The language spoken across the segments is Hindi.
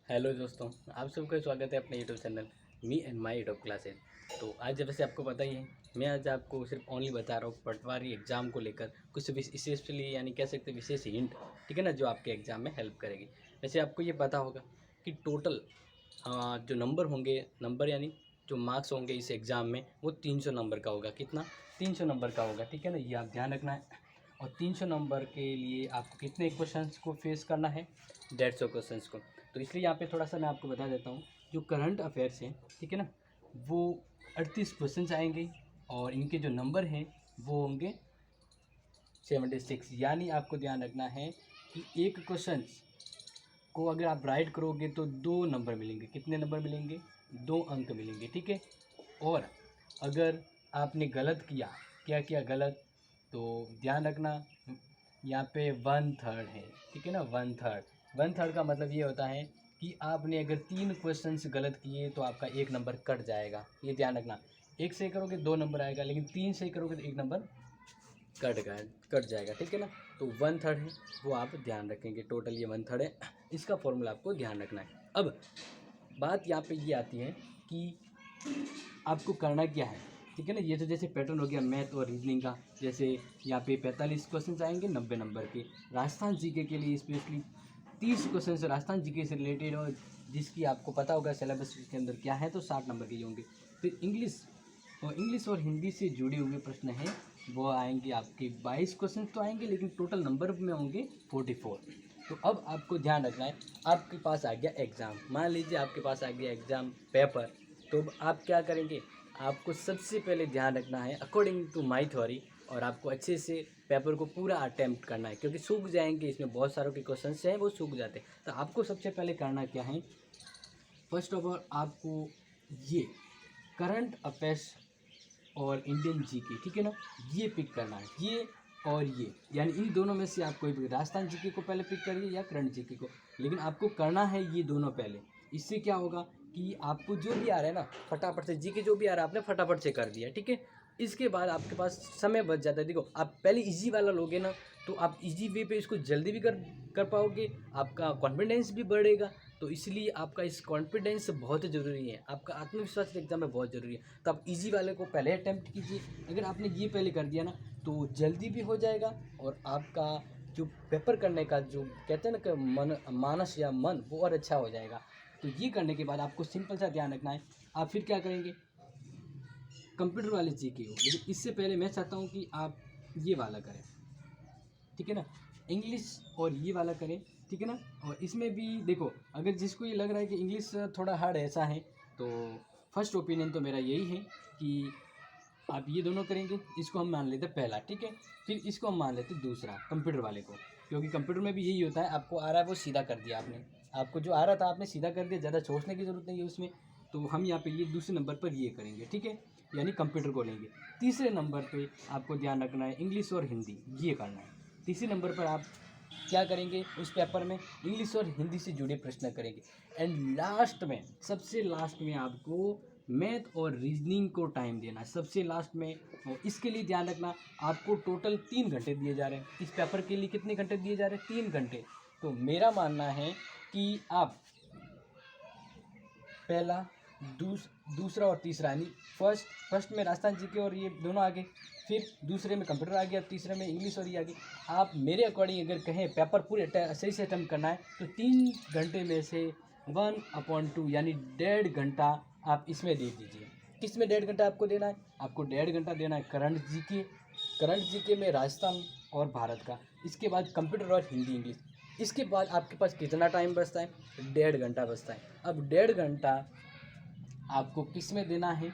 हेलो दोस्तों, आप सबका स्वागत है अपने YouTube channel me and my YouTube classes. तो आज वैसे आपको पता ही है, मैं आज आपको सिर्फ ओनली बता रहा हूँ पटवारी एग्ज़ाम को लेकर कुछ स्पेशली यानी कह सकते हैं विशेष हिंट, ठीक है ना, जो आपके एग्ज़ाम में हेल्प करेगी। वैसे आपको ये पता होगा कि टोटल जो नंबर होंगे, नंबर यानी जो मार्क्स होंगे इस एग्ज़ाम में वो 300 नंबर का होगा। कितना? 300 नंबर का होगा, ठीक है ना, ये आप ध्यान रखना है। और 300 नंबर के लिए आपको कितने क्वेश्चंस को फेस करना है? 150 क्वेश्चंस को। तो इसलिए यहाँ पे थोड़ा सा मैं आपको बता देता हूँ, जो करंट अफेयर्स हैं, ठीक है ना, वो 38 क्वेश्चंस आएंगे और इनके जो नंबर हैं वो होंगे 76। यानी आपको ध्यान रखना है कि एक क्वेश्चन को अगर आप राइट करोगे तो 2 नंबर मिलेंगे। कितने नंबर मिलेंगे? 2 अंक मिलेंगे, ठीक है। और अगर आपने गलत किया, क्या किया गलत, तो ध्यान रखना यहाँ पे 1/3 है, ठीक है ना, 1/3। 1/3 का मतलब ये होता है कि आपने अगर 3 क्वेश्चंस गलत किए तो आपका 1 नंबर कट जाएगा। ये ध्यान रखना, 1 सही करोगे 2 नंबर आएगा, लेकिन 3 सही करोगे तो 1 नंबर कट जाएगा, ठीक है ना। तो 1/3 है, वो आप ध्यान रखेंगे। टोटल ये 1/3 है, इसका फॉर्मूला आपको ध्यान रखना है। अब बात यहाँ पे ये आती है कि आपको करना क्या है, ठीक है ना। ये तो जैसे पैटर्न हो गया मैथ और रीजनिंग का। जैसे यहाँ पे 45 क्वेश्चन आएंगे 90 नंबर के। राजस्थान जीके के लिए स्पेशली 30 क्वेश्चन राजस्थान जीके से रिलेटेड और जिसकी आपको पता होगा सिलेबस के अंदर क्या है, तो 60 नंबर के ही होंगे। फिर इंग्लिश और हिंदी से जुड़े हुए प्रश्न हैं, वो आएंगे आपके 22 क्वेश्चन तो आएंगे, लेकिन टोटल नंबर में होंगे 44। तो अब आपको ध्यान रखना है, आपके पास आ गया एग्ज़ाम, मान लीजिए आपके पास आ गया एग्ज़ाम पेपर। तो अब आप क्या करेंगे? आपको सबसे पहले ध्यान रखना है अकॉर्डिंग टू माई थ्योरी, और आपको अच्छे से पेपर को पूरा अटैम्प्ट करना है, क्योंकि सूख जाएंगे, इसमें बहुत सारों के क्वेश्चन हैं वो सूख जाते हैं। तो आपको सबसे पहले करना क्या है? फर्स्ट ऑफ ऑल आपको ये करंट अफेयर्स और इंडियन जीके, ठीक है ना, ये पिक करना है। ये और ये यानी इन दोनों में से आप कोई भी, राजस्थान जीके को पहले पिक करिए या करंट जीके को, लेकिन आपको करना है ये दोनों पहले। इससे क्या होगा कि आपको जो भी आ रहा है ना फटाफट से, जीके जो भी आ रहा है आपने फटाफट से कर दिया, ठीक है। इसके बाद आपके पास समय बच जाता है। देखो, आप पहले इजी वाला लोगे ना तो आप इजी वे पे इसको जल्दी भी कर कर पाओगे, आपका कॉन्फिडेंस भी बढ़ेगा। तो इसलिए आपका इस कॉन्फिडेंस बहुत ज़रूरी है, आपका आत्मविश्वास एग्जाम में बहुत ज़रूरी है। तो आप इजी वाले को पहले अटैम्प्ट कीजिए। अगर आपने ये पहले कर दिया ना तो जल्दी भी हो जाएगा, और आपका जो पेपर करने का जो कहते हैं ना कि मन, मानस या मन, वो और अच्छा हो जाएगा। तो ये करने के बाद आपको सिंपल सा ध्यान रखना है, आप फिर क्या करेंगे? कंप्यूटर वाले जीके हो, लेकिन इससे पहले मैं चाहता हूँ कि आप ये वाला करें, ठीक है ना, इंग्लिश और ये वाला करें, ठीक है ना। और इसमें भी देखो, अगर जिसको ये लग रहा है कि इंग्लिश थोड़ा हार्ड ऐसा है, तो फर्स्ट ओपिनियन तो मेरा यही है कि आप ये दोनों करेंगे। इसको हम मान लेते हैं पहला, ठीक है। फिर इसको हम मान लेते हैं दूसरा, कंप्यूटर वाले को, क्योंकि कंप्यूटर में भी यही होता है, आपको आ रहा है वो सीधा कर दिया आपने, आपको जो आ रहा था आपने सीधा कर दिया, ज़्यादा सोचने की ज़रूरत नहीं है उसमें। तो हम यहाँ पे ये दूसरे नंबर पर ये करेंगे, ठीक है, यानी कंप्यूटर को लेंगे। तीसरे नंबर पे आपको ध्यान रखना है इंग्लिश और हिंदी, ये करना है। तीसरे नंबर पर आप क्या करेंगे? उस पेपर में इंग्लिश और हिंदी से जुड़े प्रश्न करेंगे। एंड लास्ट में, सबसे लास्ट में आपको मैथ और रीजनिंग को टाइम देना है, सबसे लास्ट में। और इसके लिए ध्यान रखना, आपको टोटल 3 घंटे दिए जा रहे हैं इस पेपर के लिए। कितने घंटे दिए जा रहे हैं? 3 घंटे। तो मेरा मानना है कि आप पहला, दूसरा और तीसरा, यानी फर्स्ट में राजस्थान जीके और ये दोनों आ गए, फिर दूसरे में कंप्यूटर आ गया, तीसरे में इंग्लिश और ये आ गई। आप मेरे अकॉर्डिंग अगर कहें पेपर पूरे सही से अटेम्प्ट करना है तो 3 घंटे में से 1/2 यानी 1.5 घंटा आप इसमें दे दीजिए। किस में 1.5 घंटा आपको देना है? आपको 1.5 घंटा देना है करंट जीके में राजस्थान और भारत का। इसके बाद कंप्यूटर और हिंदी इंग्लिश। इसके बाद आपके पास कितना टाइम बचता है? 1.5 घंटा बचता है। अब 1.5 घंटा आपको किस में देना है?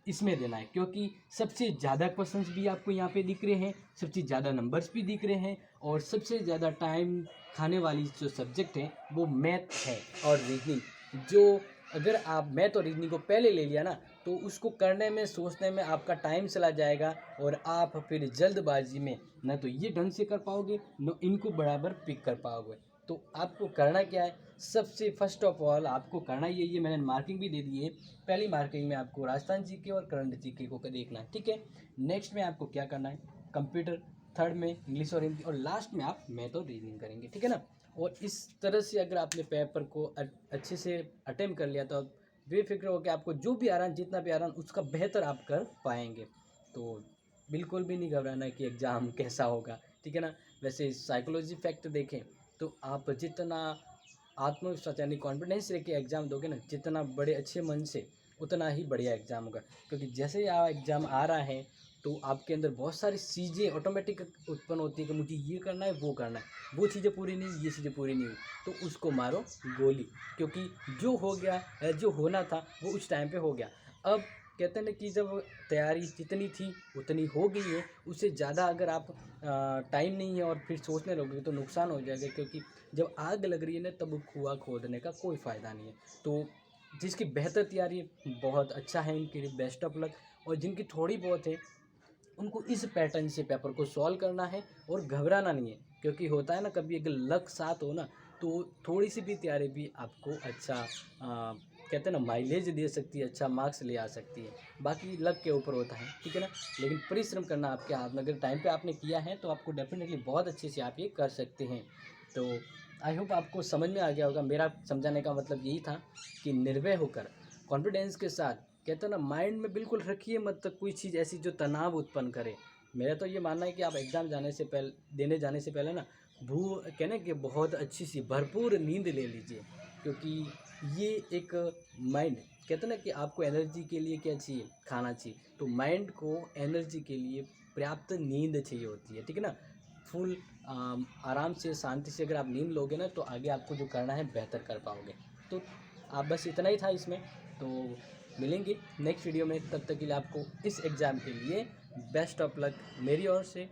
इसमें देना है, क्योंकि सबसे ज़्यादा क्वेश्चंस भी आपको यहाँ पे दिख रहे हैं, सबसे ज़्यादा नंबर्स भी दिख रहे हैं, और सबसे ज़्यादा टाइम खाने वाली जो सब्जेक्ट है वो मैथ है और रीजनिंग। जो अगर आप मैथ और रीजनिंग को पहले ले लिया ना तो उसको करने में, सोचने में आपका टाइम चला जाएगा, और आप फिर जल्दबाजी में ना तो ये ढंग से कर पाओगे न इनको बराबर पिक कर पाओगे। तो आपको करना क्या है? सबसे फर्स्ट ऑफ ऑल आपको करना ये मैंने मार्किंग भी दे दी है। पहली मार्किंग में आपको राजस्थान जीके और करंट जीके को देखना है, ठीक है। नेक्स्ट में आपको क्या करना है? कंप्यूटर, थर्ड में इंग्लिश और हिंदी, और लास्ट में आप मैथ और रीजनिंग करेंगे, ठीक है ना। और इस तरह से अगर आपने पेपर को अच्छे से अटेम्प्ट कर लिया तो आप बेफिक्र हो कि आपको जो भी आ रहा है, जितना भी आ रहा है, उसका बेहतर आप कर पाएंगे। तो बिल्कुल भी नहीं घबराना है कि एग्ज़ाम कैसा होगा, ठीक है ना। वैसे साइकोलॉजी फैक्ट देखें तो आप जितना आत्मविश्वास यानी कॉन्फिडेंस लेके एग्ज़ाम दोगे ना, जितना बड़े अच्छे मन से, उतना ही बढ़िया एग्ज़ाम होगा। क्योंकि जैसे ही एग्ज़ाम आ रहा है तो आपके अंदर बहुत सारी चीज़ें ऑटोमेटिक उत्पन्न होती है कि मुझे ये करना है, वो करना है, वो चीज़ें पूरी नहीं हुई, ये चीज़ें पूरी नहीं हुई, तो उसको मारो गोली। क्योंकि जो हो गया, जो होना था वो उस टाइम पे हो गया। अब कहते हैं ना कि जब तैयारी जितनी थी उतनी हो गई है, उससे ज़्यादा अगर आप टाइम नहीं है और फिर सोचने लगोगे तो नुकसान हो जाएगा। क्योंकि जब आग लग रही है ना, तब कुआँ खोदने का कोई फ़ायदा नहीं है। तो जिसकी बेहतर तैयारी है, बहुत अच्छा है, उनके लिए बेस्ट ऑफ लक। और जिनकी थोड़ी बहुत है, उनको इस पैटर्न से पेपर को सॉल्व करना है और घबराना नहीं है। क्योंकि होता है ना, कभी अगर लक साथ हो ना, तो थोड़ी सी भी तैयारी भी आपको अच्छा कहते हैं ना माइलेज दे सकती है, अच्छा मार्क्स ले आ सकती है। बाकी लक के ऊपर होता है, ठीक है ना। लेकिन परिश्रम करना आपके हाथ में, अगर टाइम पे आपने किया है तो आपको डेफिनेटली बहुत अच्छे से आप ये कर सकते हैं। तो आई होप आपको समझ में आ गया होगा। मेरा समझाने का मतलब यही था कि निर्भय होकर, कॉन्फिडेंस के साथ, कहते हैं ना, माइंड में बिल्कुल रखिए मत कोई चीज़ ऐसी जो तनाव उत्पन्न करे। मेरा तो ये मानना है कि आप एग्ज़ाम देने जाने से पहले ना, कहने कि बहुत अच्छी सी भरपूर नींद ले लीजिए। क्योंकि ये एक माइंड, कहते हैं ना कि आपको एनर्जी के लिए क्या चाहिए, खाना चाहिए। तो माइंड को एनर्जी के लिए पर्याप्त नींद चाहिए होती है, ठीक है ना। फुल आराम से, शांति से अगर आप नींद लोगे ना, तो आगे आपको जो करना है बेहतर कर पाओगे। तो आप बस इतना ही था इसमें। तो मिलेंगे नेक्स्ट वीडियो में, तब तक के लिए आपको इस एग्ज़ाम के लिए बेस्ट ऑफ लक मेरी ओर से,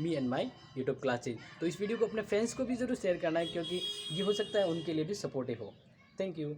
me and my YouTube classes. तो इस वीडियो को अपने फ्रेंड्स को भी ज़रूर शेयर करना है, क्योंकि ये हो सकता है उनके लिए भी सपोर्टिव हो। Thank you.